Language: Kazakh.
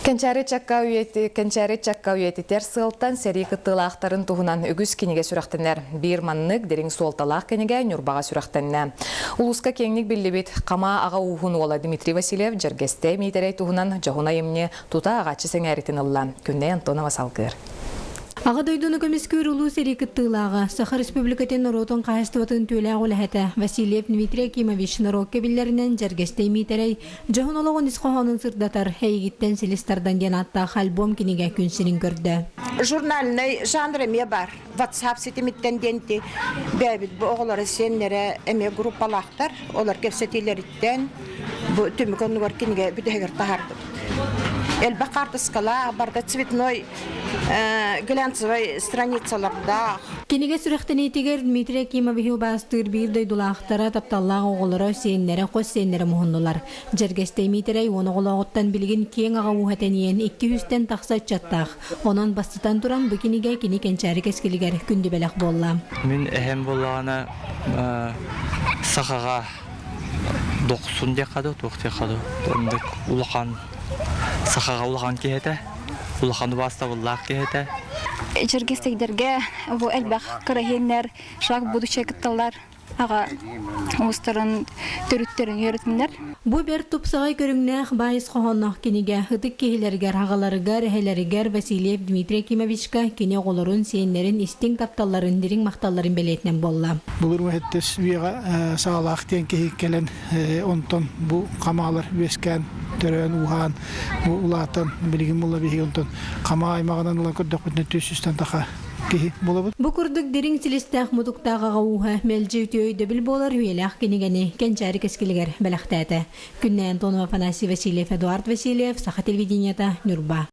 Кенчәре чакка үйеті терсылтан сәрі кыттылақтарын туғынан үгіз кенеге сүрақтанар. Bir маннык дерің солталақ кенеге нүрбаға сүрақтанна. Улуска кеңнік білдебет қама аға уғын ола Дмитрий Васильев жергесте мейтерей туғынан жағына емне тута ағачы сәңәретін ұлла. Күнне Антонова Салгыр. Аға дойдуны көмескөр улу сәрі кыттылаға Саха Республикатын Норотон қайыстыватын төлі ағылы Васильев Дмитрий Акимович Норокке білдерінен жергесте мейтерей жағын олағын исқоғанын сырдатар әйгіттен селестардан ден аттақ альбом кенеге күнсерін көрді. Журналный жанрыме бар. WhatsApp сетіміттен денті бәбіт бұл оғылары сенлері әме группалақтар. Олар кепсетелеріттен түмікон ұғар кенеге бүдігер тағарды. Эльба картыскала барда цветной глянцевой страницаларда. Кенеге сүрәқтен етігер Дмитрий Акимович бастыр бір дойдулақтары тапталлағы оғылары сенлері қос сенлері мұхындылар. Жергесте Дмитрий оны оғылағыттан білген кең аға уғатаниян 200-тен тақса чаттақ. Онан бастытан тұран бүкенеге кені кенчәрі кескелігер күнді бәліқ болла. Мен әхем болағына сақаға 90 декаду, 90 декаду. Улақан Сахаға улақан кейті, улақанды баста улақ кейті. Жергестегдерге бұл әлбәқ қырағенлер, шақ бұдычай кітталар, аға ұстарын түріттерін үйретімдер. Бұ бер тұпсағай көріңнәқ байыз қоғаннақ кенеге ұтық кейлергер, ағаларығар, әлерігер Васильев Дмитрий Акимовичка кене қолырын сейінлерін істің тапталарын дерің мақталарын бәлетінен болла. Бұлыр мәхеттес үйеға сағалақ тен кейік келен онтон бұ қамалар өскен төрен уған, бұ ұлатын білген бұлла бейі онтон қама аймағынан ұлан көрдік бүтіне 300-тен тақа. Бұ күрдік дерің селестәқ мұдықтағыға уға мәлжі өтеуді біл болар үйеләқ кенегені кенчәрі кескілігер бәліқтәді. Күнне Антонова Афанасий Васильев, Эдуард Васильев, Саха телевиденията, Нюрба.